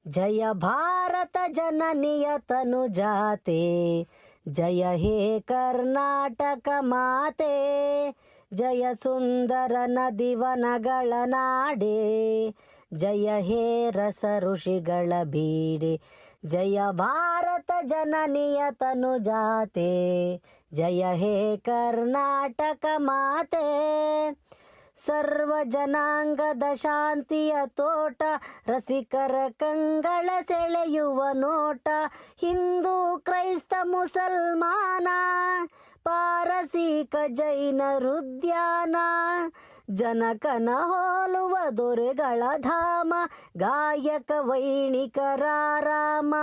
जय भारत जननीय तनु जाते, जय हे कर्नाटक माते, जय सुंदर नदी वनಗಳ ನಾಡೆ, जय हे रस ಋಷಿಗಳ ಬೀಡೆ, जय भारत जननीय तनु जाते, जय हे कर्नाटक माते. ಸರ್ವ ಜನಾಂಗದ ಶಾಂತಿಯ ತೋಟ, ರಸಿಕರ ಕಂಗಳ ಸೆಳೆಯುವ ನೋಟ, ಹಿಂದೂ ಕ್ರೈಸ್ತ ಮುಸಲ್ಮಾನ, ಪಾರಸೀಕ ಜೈನರುದ್ಯಾನ, ಜನಕನ ಹೋಲುವ ದೊರೆಗಳ ಧಾಮ, ಗಾಯಕ ವೈಣಿಕರ ರಾಮ.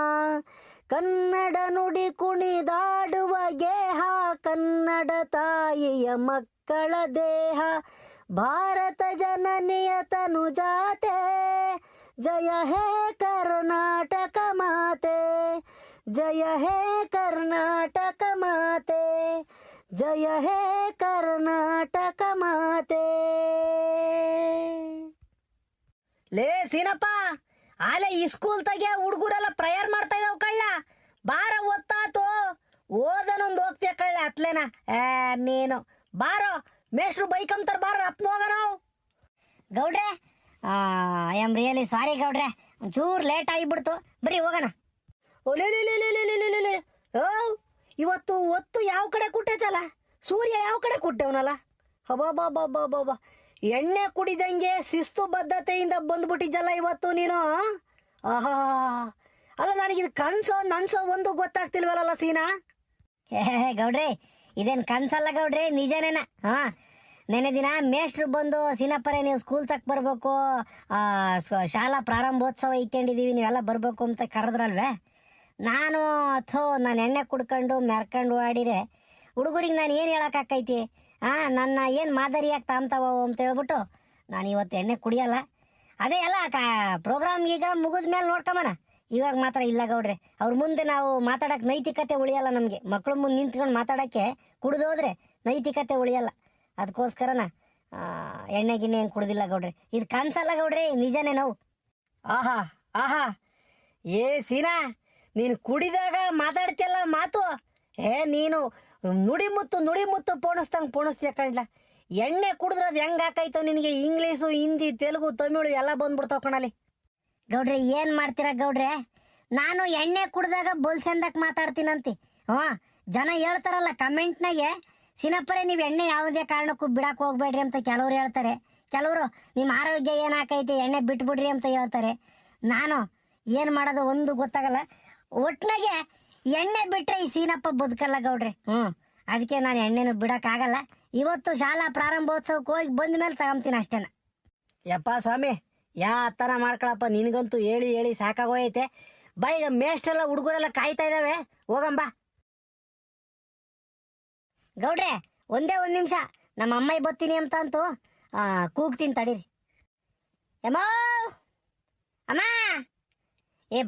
ಕನ್ನಡ ನುಡಿ ಕುಣಿದಾಡುವ ಗೇಹ, ಕನ್ನಡ ತಾಯಿಯ ಮಕ್ಕಳ ದೇಹ, ಭಾರತ ಜನನಿಯ ತನು ಜಾತೆ, ಜಯ ಹೇ ಕರ್ನಾಟಕ ಮಾತೆ, ಜಯ ಹೇ ಕರ್ನಾಟಕ ಮಾತೆ, ಜಯ ಹೇ ಕರ್ನಾಟಕ ಮಾತೆ. ಲೇ ಸೀನಪ್ಪ, ಆಲೆ ಈ ಸ್ಕೂಲ್ ತಗೆ ಹುಡುಗರೆಲ್ಲ ಪ್ರೇಯರ್ ಮಾಡ್ತಾ ಇದಾವ ಕಳ್ಳ. ಬಾರ ಒತ್ತಾತು, ಓದನೊಂದು ಹೋಗ್ತೀಯ ಕಳ್ಳ ಅತ್ಲೇನ. ನೀನು ಬಾರೋ, ಮೇಷ್ಟ್ರು ಬೈಕ್ ಅಂತಾರ, ಬಾರ ಅಪ್ನ ಹೋಗ ನಾವು. ಗೌಡ್ರೆ, ಐ ಆಮ್ ರಿಯಲಿ ಸಾರಿ ಗೌಡ್ರೆ, ಒಂಚೂರು ಲೇಟ್ ಆಗಿಬಿಡ್ತು, ಬರೀ ಹೋಗೋಣ. ಇವತ್ತು ಒತ್ತು ಯಾವ ಕಡೆ ಕುಟ್ಟೈತಲ್ಲ, ಸೂರ್ಯ ಯಾವ ಕಡೆ ಕುಟ್ಟವನಲ್ಲ. ಹಬಾಬಾಬಾಬಾಬಾ, ಎಣ್ಣೆ ಕುಡಿದಂಗೆ ಶಿಸ್ತು ಬದ್ಧತೆಯಿಂದ ಬಂದ್ಬಿಟ್ಟಿದ್ದಲ್ಲ ಇವತ್ತು ನೀನು. ಆಹಾ, ಅಲ್ಲ ನನಗಿದು ಕನ್ಸೋ ನನ್ಸೋ ಒಂದು ಗೊತ್ತಾಗ್ತಿಲ್ವಲ್ಲ ಸೀನಾ. ಗೌಡ್ರೆ, ಇದೇನು ಕನ್ಸಲ್ಲ ಗೌಡ್ರೆ, ನಿಜನೇನ. ನೆನೆ ದಿನ ಮೇಷ್ಟ್ರು ಬಂದು, ಸೀನಪ್ಪರೇ ನೀವು ಸ್ಕೂಲ್ ತಕ್ಕ ಬರಬೇಕು, ಶಾಲಾ ಪ್ರಾರಂಭೋತ್ಸವ ಇಟ್ಕೊಂಡಿದ್ದೀವಿ, ನೀವೆಲ್ಲ ಬರಬೇಕು ಅಂತ ಕರೆದ್ರಲ್ವೇ. ನಾನು ನಾನು ಎಣ್ಣೆ ಕುಡ್ಕೊಂಡು ಮೆರ್ಕೊಂಡು ಆಡಿರೆ ಹುಡುಗರಿಗೆ ನಾನು ಏನು ಹೇಳೋಕ್ಕಾಕೈತಿ. ನನ್ನ ಏನು ಮಾದರಿಯಾಗಿ ತಾಮ್ತಾವ ಅಂತ ಹೇಳ್ಬಿಟ್ಟು ನಾನು ಇವತ್ತು ಎಣ್ಣೆ ಕುಡಿಯಲ್ಲ. ಅದೇ ಎಲ್ಲ ಪ್ರೋಗ್ರಾಮ್ ಈಗ ಮುಗಿದ ಮೇಲೆ ನೋಡ್ಕೊಂಬನ. ಇವಾಗ ಮಾತ್ರ ಇಲ್ಲ ಗೌಡ್ರೆ, ಅವ್ರ ಮುಂದೆ ನಾವು ಮಾತಾಡೋಕೆ ನೈತಿಕತೆ ಉಳಿಯಲ್ಲ ನಮಗೆ. ಮಕ್ಕಳು ಮುಂದೆ ನಿಂತ್ಕೊಂಡು ಮಾತಾಡೋಕ್ಕೆ ಕುಡಿದೋದ್ರೆ ನೈತಿಕತೆ ಉಳಿಯಲ್ಲ. ಅದಕ್ಕೋಸ್ಕರನ ಎಣ್ಣೆ ಗಿಣ್ಣೆ ಏನು ಕುಡ್ದಿಲ್ಲ ಗೌಡ್ರೆ. ಇದು ಕನ್ಸಲ್ಲ ಗೌಡ್ರೆ, ನಿಜನೇ ನಾವು. ಆಹಾ ಆಹಾ, ಏ ಸೀನಾ, ನೀನು ಕುಡಿದಾಗ ಮಾತಾಡ್ತಿಯಲ್ಲ ಮಾತು, ನೀನು ನುಡಿ ಮುತ್ತು ಪೋಣಿಸ್ದಂಗೆ ಪೋಣಿಸ್ತೀಯ ಕಣ್ಲ. ಎಣ್ಣೆ ಕುಡಿದ್ರದು ಹೆಂಗೆ ಹಾಕಾಯ್ತು ನಿನಗೆ, ಇಂಗ್ಲೀಷು ಹಿಂದಿ ತೆಲುಗು ತಮಿಳು ಎಲ್ಲ ಬಂದ್ಬಿಡ್ತಾವ ಕಣಲ್ಲಿ. ಗೌಡ್ರೆ ಏನು ಮಾಡ್ತೀರ ಗೌಡ್ರೆ, ನಾನು ಎಣ್ಣೆ ಕುಡ್ದಾಗ ಬೋಲ್ಸಂದಕ್ಕೆ ಮಾತಾಡ್ತೀನಂತೆ. ಜನ ಹೇಳ್ತಾರಲ್ಲ ಕಮೆಂಟ್ನಾಗೆ, ಸೀನಪ್ಪರೇ ನೀವು ಎಣ್ಣೆ ಯಾವುದೇ ಕಾರಣಕ್ಕೂ ಬಿಡಕ್ಕೆ ಹೋಗ್ಬೇಡ್ರಿ ಅಂತ ಕೆಲವ್ರು ಹೇಳ್ತಾರೆ. ಕೆಲವರು ನಿಮ್ಮ ಆರೋಗ್ಯ ಏನಾಕೈತಿ, ಎಣ್ಣೆ ಬಿಟ್ಬಿಡ್ರಿ ಅಂತ ಹೇಳ್ತಾರೆ. ನಾನು ಏನು ಮಾಡೋದು ಒಂದು ಗೊತ್ತಾಗಲ್ಲ. ಒಟ್ಟಿನಾಗೆ ಎಣ್ಣೆ ಬಿಟ್ಟರೆ ಈ ಸೀನಪ್ಪ ಬದುಕಲ್ಲ ಗೌಡ್ರೆ. ಅದಕ್ಕೆ ನಾನು ಎಣ್ಣೆನೂ ಬಿಡೋಕ್ಕಾಗಲ್ಲ. ಇವತ್ತು ಶಾಲಾ ಪ್ರಾರಂಭೋತ್ಸವಕ್ಕೆ ಹೋಗಿ ಬಂದ ಮೇಲೆ ತಗೊಂತೀನಿ ಅಷ್ಟೇನ. ಯಪ್ಪ ಸ್ವಾಮಿ, ಥರ ಮಾಡ್ಕೊಳಪ್ಪ, ನಿನಗಂತೂ ಹೇಳಿ ಹೇಳಿ ಸಾಕಾಗೋಯ್ತೆ. ಬಾ, ಈಗ ಮೇಷ್ಟೆಲ್ಲ ಹುಡುಗರೆಲ್ಲ ಕಾಯ್ತಾ ಇದ್ದಾವೆ, ಹೋಗಂಬ. ಗೌಡ್ರೆ, ಒಂದೇ ಒಂದು ನಿಮಿಷ, ನಮ್ಮ ಅಮ್ಮ ಬತ್ತೀನಿ ಅಂತ ಅಂತೂ ಕೂಗ್ತೀನಿ ತಡೀರಿ. ಅಮ್ಮ ಅಮ್ಮ,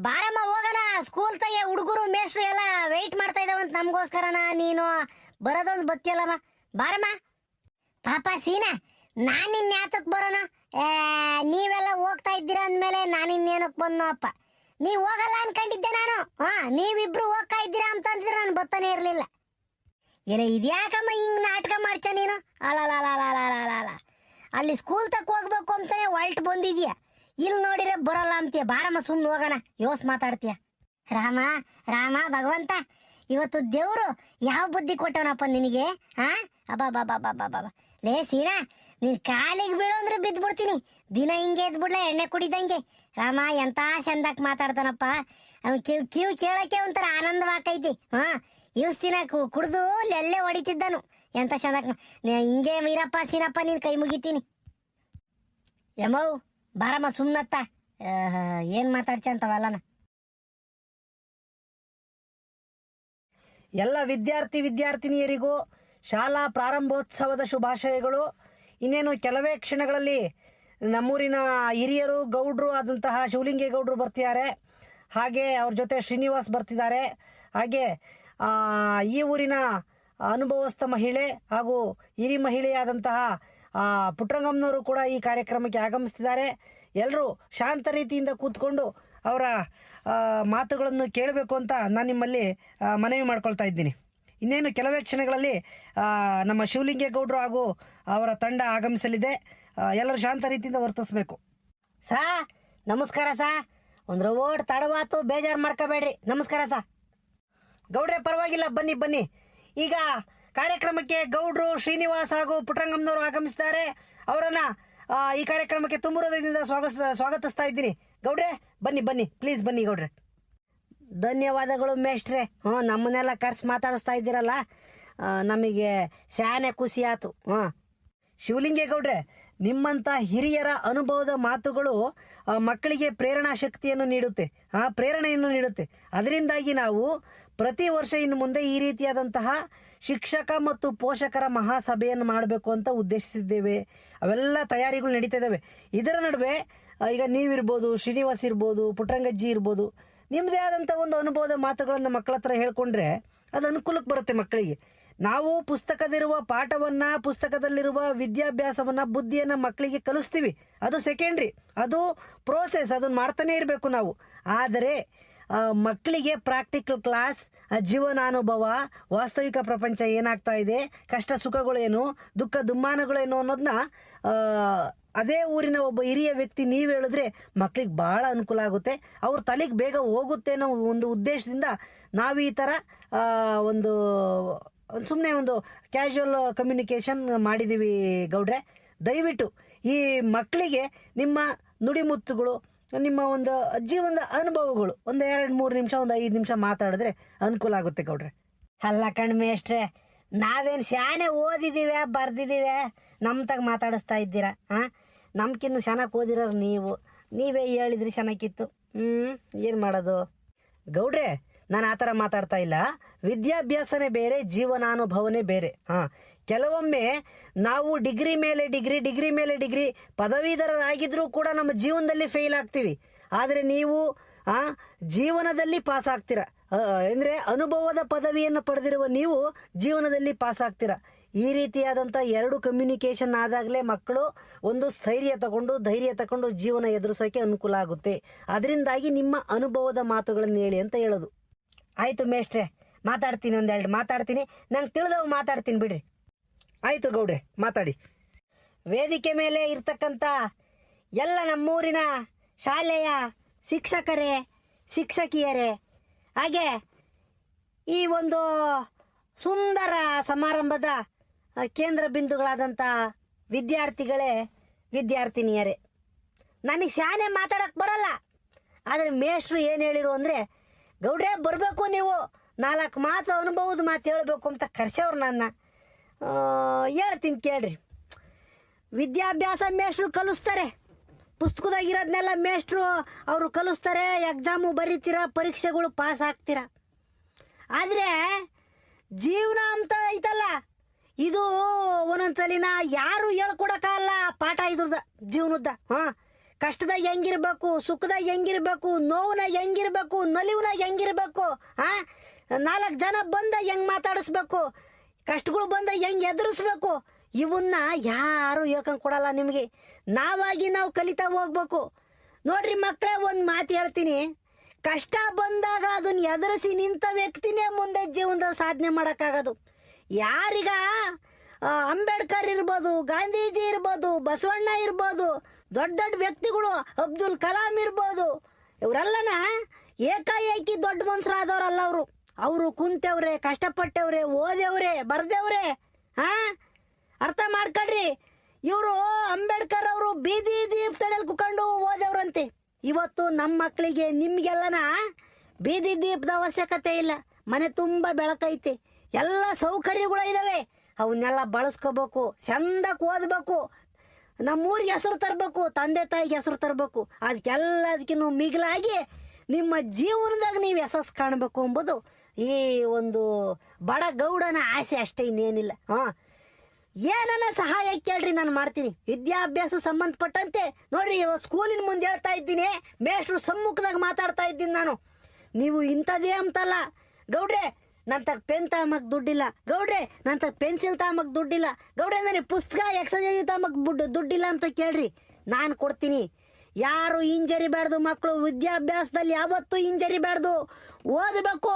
ಬಾರಮ್ಮ ಹೋಗೋಣ, ಸ್ಕೂಲ್ ತಗೆ ಹುಡುಗರು ಮೇಷ್ಟ್ರು ಎಲ್ಲ ವೆಯ್ಟ್ ಮಾಡ್ತಾ ಇದ್ದಾವಂತ ನಮಗೋಸ್ಕರನ. ನೀನು ಬರೋದೊಂದು ಬತ್ತಿಯಲ್ಲಮ್ಮ, ಬಾರಮ್ಮ. ಪಾಪ ಸೀನಾ, ನಾನು ಇನ್ಯಾತಕ್ಕೆ ಬರೋಣ, ನೀವೆಲ್ಲ ಹೋಗ್ತಾ ಇದ್ದೀರ ಅಂದಮೇಲೆ ನಾನು ಇನ್ನೇನಕ್ಕೆ ಬಂದು ಅಪ್ಪ. ನೀವು ಹೋಗಲ್ಲ ಅನ್ಕೊಂಡಿದ್ದೆ ನಾನು. ನೀವಿಬ್ರು ಹೋಗ್ತಾ ಇದ್ದೀರಾ ಅಂತಂದ್ರೆ ನಾನು ಬತ್ತಾನೆ ಇರಲಿಲ್ಲ. ಏನೇ ಇದ್ಯಾಕಮ್ಮ ಹಿಂಗೆ ನಾಟಕ ಮಾಡ್ತ ನೀನು? ಅಲ್ಲ, ಅಲ್ಲಿ ಸ್ಕೂಲ್ ತಕ್ಕ ಹೋಗ್ಬೇಕು ಅಂತಾನೆ ಹೊಲ್ಟ್ ಬಂದಿದ್ಯಾ, ಇಲ್ಲಿ ನೋಡಿದ್ರೆ ಬರೋಲ್ಲ ಅಂತೀಯ. ಬಾರಮ್ಮ ಸುಮ್ಮನೆ ಹೋಗೋಣ, ಯೋಸ್ ಮಾತಾಡ್ತೀಯ. ರಾಮ ಭಗವಂತ, ಇವತ್ತು ದೇವರು ಯಾವ ಬುದ್ಧಿ ಕೊಟ್ಟವನಪ್ಪ ನಿನಗೆ. ಅಬ್ಬಾ, ಲೇ ಸೀನಾ, ನೀನು ಕಾಲಿಗೆ ಬೀಳೋ ಅಂದ್ರೆ ಬಿದ್ದುಬಿಡ್ತೀನಿ. ದಿನ ಹಿಂಗೆ ಎದ್ಬಿಡ್ಲ ಎಣ್ಣೆ ಕುಡಿದಂಗೆ. ರಾಮ ಎಂತ ಚಂದಕ್ಕೆ ಮಾತಾಡ್ತಾನಪ್ಪ. ಅವ್ನು ಕಿವ್ ಕೇಳೋಕ್ಕೆ ಒಂಥರ ಆನಂದವಾಕೈತಿ. ಇವ್ಸ್ ದಿನ ಕುಡ್ದು ಎಲ್ಲೇ ಹೊಡಿತಿದ್ದನು, ಎಂತ ಚಂದಕ್ಕೆ. ಹಿಂಗೆ ವೀರಪ್ಪ ಸೀನಪ್ಪ ನೀನು ಕೈ ಮುಗಿತೀನಿ. ಯಮವ್ ಬಾರಮ್ಮ ಸುಮ್ನತ್ತ, ಏನು ಮಾತಾಡ್ತಿ ಅಂತವಲ್ಲನ. ಎಲ್ಲ ವಿದ್ಯಾರ್ಥಿನಿಯರಿಗೂ ಶಾಲಾ ಪ್ರಾರಂಭೋತ್ಸವದ ಶುಭಾಶಯಗಳು. ಇನ್ನೇನು ಕೆಲವೇ ಕ್ಷಣಗಳಲ್ಲಿ ನಮ್ಮೂರಿನ ಹಿರಿಯರು ಗೌಡ್ರು ಆದಂತಹ ಶಿವಲಿಂಗೇಗೌಡರು ಬರ್ತಿದ್ದಾರೆ. ಹಾಗೆ ಅವ್ರ ಜೊತೆ ಶ್ರೀನಿವಾಸ್ ಬರ್ತಿದ್ದಾರೆ. ಹಾಗೆ ಈ ಊರಿನ ಅನುಭವಸ್ಥ ಮಹಿಳೆ ಹಾಗೂ ಹಿರಿ ಮಹಿಳೆಯಾದಂತಹ ಪುಟ್ಟರಂಗಮ್ಮನವರು ಕೂಡ ಈ ಕಾರ್ಯಕ್ರಮಕ್ಕೆ ಆಗಮಿಸ್ತಿದ್ದಾರೆ. ಎಲ್ಲರೂ ಶಾಂತ ರೀತಿಯಿಂದ ಕೂತ್ಕೊಂಡು ಅವರ ಮಾತುಗಳನ್ನು ಕೇಳಬೇಕು ಅಂತ ನಾನು ನಿಮ್ಮಲ್ಲಿ ಮನವಿ ಮಾಡ್ಕೊಳ್ತಾ ಇದ್ದೀನಿ. ಇನ್ನೇನು ಕೆಲವೇ ಕ್ಷಣಗಳಲ್ಲಿ ನಮ್ಮ ಶಿವಲಿಂಗೇಗೌಡರು ಹಾಗೂ ಅವರ ತಂಡ ಆಗಮಿಸಲಿದೆ. ಎಲ್ಲರೂ ಶಾಂತ ರೀತಿಯಿಂದ ವರ್ತಿಸಬೇಕು. ಸಾ ನಮಸ್ಕಾರ ಸಾ. ಒಂದು ರೋಡ್ ತಡವಾತು, ಬೇಜಾರು ಮಾಡ್ಕೋಬೇಡ್ರಿ. ನಮಸ್ಕಾರ ಸಾ. ಗೌಡ್ರೆ ಪರವಾಗಿಲ್ಲ, ಬನ್ನಿ ಬನ್ನಿ. ಈಗ ಕಾರ್ಯಕ್ರಮಕ್ಕೆ ಗೌಡ್ರು ಶ್ರೀನಿವಾಸ್ ಹಾಗೂ ಪುಟ್ಟರಂಗಮ್ಮನವರು ಆಗಮಿಸಿದ್ದಾರೆ. ಅವರನ್ನ ಈ ಕಾರ್ಯಕ್ರಮಕ್ಕೆ ತುಂಬ ಹೃದಯದಿಂದ ಸ್ವಾಗತಿಸ್ತಾ ಇದ್ದೀನಿ. ಗೌಡ್ರೆ ಬನ್ನಿ ಬನ್ನಿ, ಪ್ಲೀಸ್ ಬನ್ನಿ ಗೌಡ್ರೆ. ಧನ್ಯವಾದಗಳು ಮೇಷ್ಟ್ರೆ. ನಮ್ಮನ್ನೆಲ್ಲ ಕರ್ಸಿ ಮಾತಾಡಿಸ್ತಾ ಇದ್ದೀರಲ್ಲ, ನಮಗೆ ಸ್ಯಾನೆ ಖುಷಿ ಆಯ್ತು. ಶಿವಲಿಂಗೇಗೌಡ್ರೆ, ನಿಮ್ಮಂಥ ಹಿರಿಯರ ಅನುಭವದ ಮಾತುಗಳು ಮಕ್ಕಳಿಗೆ ಪ್ರೇರಣಾ ಶಕ್ತಿಯನ್ನು ನೀಡುತ್ತೆ, ಪ್ರೇರಣೆಯನ್ನು ನೀಡುತ್ತೆ. ಅದರಿಂದಾಗಿ ನಾವು ಪ್ರತಿ ವರ್ಷ ಇನ್ನು ಮುಂದೆ ಈ ರೀತಿಯಾದಂತಹ ಶಿಕ್ಷಕ ಮತ್ತು ಪೋಷಕರ ಮಹಾಸಭೆಯನ್ನು ಮಾಡಬೇಕು ಅಂತ ಉದ್ದೇಶಿಸಿದ್ದೇವೆ. ಅವೆಲ್ಲ ತಯಾರಿಗಳು ನಡೀತಾ ಇದ್ದಾವೆ. ಇದರ ನಡುವೆ ಈಗ ನೀವಿರ್ಬೋದು, ಶ್ರೀನಿವಾಸ್ ಇರ್ಬೋದು, ಪುಟ್ಟರಂಗಜ್ಜಿ ಇರ್ಬೋದು, ನಿಮ್ಮದೇ ಆದಂಥ ಒಂದು ಅನುಭವದ ಮಾತುಗಳನ್ನು ಮಕ್ಕಳ ಹತ್ರ ಹೇಳ್ಕೊಂಡ್ರೆ ಅದು ಅನುಕೂಲಕ್ಕೆ ಬರುತ್ತೆ ಮಕ್ಕಳಿಗೆ. ನಾವು ಪುಸ್ತಕದಿರುವ ಪಾಠವನ್ನು, ಪುಸ್ತಕದಲ್ಲಿರುವ ವಿದ್ಯಾಭ್ಯಾಸವನ್ನು, ಬುದ್ಧಿಯನ್ನು ಮಕ್ಕಳಿಗೆ ಕಲಿಸ್ತೀವಿ. ಅದು ಸೆಕೆಂಡ್ರಿ, ಅದು ಪ್ರೋಸೆಸ್, ಅದನ್ನು ಮಾಡ್ತಾನೆ ಇರಬೇಕು ನಾವು. ಆದರೆ ಮಕ್ಕಳಿಗೆ ಪ್ರಾಕ್ಟಿಕಲ್ ಕ್ಲಾಸ್, ಜೀವನಾನುಭವ, ವಾಸ್ತವಿಕ ಪ್ರಪಂಚ ಏನಾಗ್ತಾ ಇದೆ, ಕಷ್ಟ ಸುಖಗಳೇನು, ದುಃಖ ದುಮ್ಮಾನಗಳೇನು ಅನ್ನೋದನ್ನ ಅದೇ ಊರಿನ ಒಬ್ಬ ಹಿರಿಯ ವ್ಯಕ್ತಿ ನೀವು ಹೇಳಿದ್ರೆ ಮಕ್ಕಳಿಗೆ ಭಾಳ ಅನುಕೂಲ ಆಗುತ್ತೆ, ಅವ್ರ ತಲೆಗೆ ಬೇಗ ಹೋಗುತ್ತೆ ಅನ್ನೋ ಒಂದು ಉದ್ದೇಶದಿಂದ ನಾವು ಈ ಥರ ಒಂದು ಸುಮ್ಮನೆ ಒಂದು ಕ್ಯಾಶುವಲ್ ಕಮ್ಯುನಿಕೇಷನ್ ಮಾಡಿದ್ದೀವಿ ಗೌಡ್ರೆ. ದಯವಿಟ್ಟು ಈ ಮಕ್ಕಳಿಗೆ ನಿಮ್ಮ ನುಡಿಮುತ್ತುಗಳು, ನಿಮ್ಮ ಒಂದು ಜೀವನದ ಅನುಭವಗಳು ಒಂದು 2-3 ನಿಮಿಷ, ಒಂದು 5 ನಿಮಿಷ ಮಾತಾಡಿದ್ರೆ ಅನುಕೂಲ ಆಗುತ್ತೆ ಗೌಡ್ರೆ. ಅಲ್ಲ ಕಣ್ಮೇಷ್ಟ್ರೆ, ನಾವೇನು ಶಾನೆ ಓದಿದ್ದೀವಿ, ಬರ್ದಿದ್ದೀವಿ, ನಮ್ತಾಗ ಮಾತಾಡಿಸ್ತಾ ಇದ್ದೀರಾ? ನಮ್ಕಿನ್ನು ಚೆನ್ನಾಗಿ ಓದಿರೋರು ನೀವೇ ಹೇಳಿದ್ರಿ ಚೆನ್ನಾಗಿತ್ತು. ಏನು ಮಾಡೋದು ಗೌಡ್ರೆ? ನಾನು ಆ ಥರ ಮಾತಾಡ್ತಾ ಇಲ್ಲ. ವಿದ್ಯಾಭ್ಯಾಸನೇ ಬೇರೆ, ಜೀವನಾನುಭವನೇ ಬೇರೆ. ಕೆಲವೊಮ್ಮೆ ನಾವು ಡಿಗ್ರಿ ಮೇಲೆ ಡಿಗ್ರಿ ಪದವೀಧರರಾಗಿದ್ರೂ ಕೂಡ ನಮ್ಮ ಜೀವನದಲ್ಲಿ ಫೇಲ್ ಆಗ್ತೀವಿ. ಆದರೆ ನೀವು ಜೀವನದಲ್ಲಿ ಪಾಸ್ ಆಗ್ತೀರ. ಅಂದರೆ ಅನುಭವದ ಪದವಿಯನ್ನು ಪಡೆದಿರುವ ನೀವು ಜೀವನದಲ್ಲಿ ಪಾಸ್ ಆಗ್ತೀರ. ಈ ರೀತಿಯಾದಂಥ 2 ಕಮ್ಯುನಿಕೇಷನ್ ಆದಾಗಲೇ ಮಕ್ಕಳು ಒಂದು ಧೈರ್ಯ ತಗೊಂಡು ಜೀವನ ಎದುರಿಸೋಕ್ಕೆ ಅನುಕೂಲ ಆಗುತ್ತೆ. ಅದರಿಂದಾಗಿ ನಿಮ್ಮ ಅನುಭವದ ಮಾತುಗಳನ್ನು ಹೇಳಿ ಅಂತ ಹೇಳೋದು. ಆಯಿತು ಮೇಷ್ಟ್ರೆ, ಮಾತಾಡ್ತೀನಿ, 1-2 ಮಾತಾಡ್ತೀನಿ, ನಂಗೆ ತಿಳಿದವು ಮಾತಾಡ್ತೀನಿ ಬಿಡ್ರಿ. ಆಯಿತು ಗೌಡ್ರೆ, ಮಾತಾಡಿ. ವೇದಿಕೆ ಮೇಲೆ ಇರ್ತಕ್ಕಂಥ ಎಲ್ಲ ನಮ್ಮೂರಿನ ಶಾಲೆಯ ಶಿಕ್ಷಕರೇ, ಶಿಕ್ಷಕಿಯರೇ, ಹಾಗೆ ಈ ಒಂದು ಸುಂದರ ಸಮಾರಂಭದ ಕೇಂದ್ರ ಬಿಂದುಗಳಾದಂಥ ವಿದ್ಯಾರ್ಥಿಗಳೇ, ವಿದ್ಯಾರ್ಥಿನಿಯರೇ, ನನಗೆ ಶಾನೆ ಮಾತಾಡೋಕ್ಕೆ ಬರಲ್ಲ. ಆದರೆ ಮೇಷ್ಟ್ರು ಏನು ಹೇಳಿರು ಅಂದರೆ, ಗೌಡ್ರೆ ಬರಬೇಕು, ನೀವು 4 ಮಾತು ಅನುಭವದ ಮಾತು ಹೇಳಬೇಕು ಅಂತ ಕರ್ಸವ್ರು ನನ್ನ. ಹೇಳ್ತೀನಿ ಕೇಳ್ರಿ. ವಿದ್ಯಾಭ್ಯಾಸ ಮೇಷ್ಟ್ರು ಕಲಿಸ್ತಾರೆ, ಪುಸ್ತಕದಾಗಿರೋದನ್ನೆಲ್ಲ ಮೇಷ್ಟ್ರು ಅವರು ಕಲಿಸ್ತಾರೆ. ಎಕ್ಸಾಮು ಬರೀತೀರ, ಪರೀಕ್ಷೆಗಳು ಪಾಸ್ ಆಗ್ತೀರ. ಆದರೆ ಜೀವನ ಅಂತ ಐತಲ್ಲ, ಇದು ಒಂದೊಂದ್ಸಲಿನ ಯಾರು ಹೇಳ್ಕೊಡಕ್ಕಾಗಲ್ಲ ಪಾಠ ಇದ್ರದ ಜೀವನದ. ಕಷ್ಟದಾಗ ಹೆಂಗಿರ್ಬೇಕು, ಸುಖದಾಗ ಹೆಂಗಿರ್ಬೇಕು, ನೋವುನಾಗ ಹೆಂಗಿರ್ಬೇಕು, ನಲಿವುನಾಗ ಹೆಂಗಿರ್ಬೇಕು, 4 ಜನ ಬಂದ ಹೆಂಗೆ ಮಾತಾಡಿಸ್ಬೇಕು, ಕಷ್ಟಗಳು ಬಂದ ಹೆಂಗೆ ಎದುರಿಸ್ಬೇಕು, ಇವನ್ನ ಯಾರು ಹೇಳ್ಕೊಂಡು ಕೊಡಲ್ಲ ನಿಮಗೆ. ನಾವು ಕಲಿತಾ ಹೋಗ್ಬೇಕು. ನೋಡ್ರಿ ಮಕ್ಕಳೇ, ಒಂದು ಮಾತು ಹೇಳ್ತೀನಿ, ಕಷ್ಟ ಬಂದಾಗ ಅದನ್ನ ಎದುರಿಸಿ ನಿಂತ ವ್ಯಕ್ತಿನೇ ಮುಂದೆ ಜೀವನದಲ್ಲಿ ಸಾಧನೆ ಮಾಡೋಕ್ಕಾಗೋದು. ಯಾರಿಗ ಅಂಬೇಡ್ಕರ್ ಇರ್ಬೋದು, ಗಾಂಧೀಜಿ ಇರ್ಬೋದು, ಬಸವಣ್ಣ ಇರ್ಬೋದು, ದೊಡ್ಡ ದೊಡ್ಡ ವ್ಯಕ್ತಿಗಳು, ಅಬ್ದುಲ್ ಕಲಾಂ ಇರ್ಬೋದು, ಇವರೆಲ್ಲನ ಏಕಾಏಕಿ ದೊಡ್ಡ ಮನ್ಸರಾದವ್ರಲ್ಲ. ಅವರು ಕುಂತವ್ರೆ, ಕಷ್ಟಪಟ್ಟವ್ರೆ, ಓದವ್ರೆ, ಬರ್ದವ್ರೆ. ಅರ್ಥ ಮಾಡ್ಕೊಳ್ರಿ. ಇವರು ಅಂಬೇಡ್ಕರ್ ಅವರು ಬೀದಿ ದೀಪ ತಡೆಯಲ್ಲಿ ಕುತ್ಕೊಂಡು ಓದವ್ರಂತೆ. ಇವತ್ತು ನಮ್ಮ ಮಕ್ಕಳಿಗೆ, ನಿಮ್ಗೆಲ್ಲನ ಬೀದಿ ದೀಪದ ಅವಶ್ಯಕತೆ ಇಲ್ಲ. ಮನೆ ತುಂಬ ಬೆಳಕೈತಿ, ಎಲ್ಲ ಸೌಕರ್ಯಗಳು ಇದಾವೆ. ಅವನ್ನೆಲ್ಲ ಬಳಸ್ಕೋಬೇಕು, ಚಂದಕ್ಕೆ ಓದಬೇಕು, ನಮ್ಮೂರಿಗೆ ಹೆಸರು ತರಬೇಕು, ತಂದೆ ತಾಯಿಗೆ ಹೆಸರು ತರಬೇಕು. ಅದಕ್ಕೆಲ್ಲದಕ್ಕಿನ್ನೂ ಮಿಗಿಲಾಗಿ ನಿಮ್ಮ ಜೀವನದಾಗ ನೀವು ಯಶಸ್ಸು ಕಾಣಬೇಕು ಎಂಬುದು ಈ ಒಂದು ಬಡ ಗೌಡನ ಆಸೆ ಅಷ್ಟೇ, ಇನ್ನೇನಿಲ್ಲ. ಏನನ್ನ ಸಹಾಯ ಕೇಳ್ರಿ, ನಾನು ಮಾಡ್ತೀನಿ. ವಿದ್ಯಾಭ್ಯಾಸ ಸಂಬಂಧಪಟ್ಟಂತೆ ನೋಡ್ರಿ, ಸ್ಕೂಲಿನ ಮುಂದೆ ಹೇಳ್ತಾ ಇದ್ದೀನಿ, ಮೇಷ್ಟ್ರು ಸಮ್ಮುಖದಾಗ ಮಾತಾಡ್ತಾ ಇದ್ದೀನಿ ನಾನು. ನೀವು ಇಂಥದ್ದೇ ಅಂತಲ್ಲ ಗೌಡ್ರೆ, ನನ್ನ ತಗ ಪೆನ್ ತಗೊಂಬಕ್ಕೆ ದುಡ್ಡಿಲ್ಲ ಗೌಡ್ರೆ, ನನ್ನ ತಗ ಪೆನ್ಸಿಲ್ ತಗೊಂಬಕ್ಕೆ ದುಡ್ಡಿಲ್ಲ ಗೌಡ್ರೆ, ನನಗೆ ಪುಸ್ತಕ ಎಕ್ಸಸೈಸ್ ತಗೊಂಬಕ್ಕೆ ದುಡ್ಡಿಲ್ಲ ಅಂತ ಕೇಳ್ರಿ, ನಾನು ಕೊಡ್ತೀನಿ. ಯಾರು ಹಿಂಜರಿಬಾರ್ದು ಮಕ್ಕಳು. ವಿದ್ಯಾಭ್ಯಾಸದಲ್ಲಿ ಯಾವತ್ತೂ ಹಿಂಜರಿಬಾರ್ದು, ಓದಬೇಕು.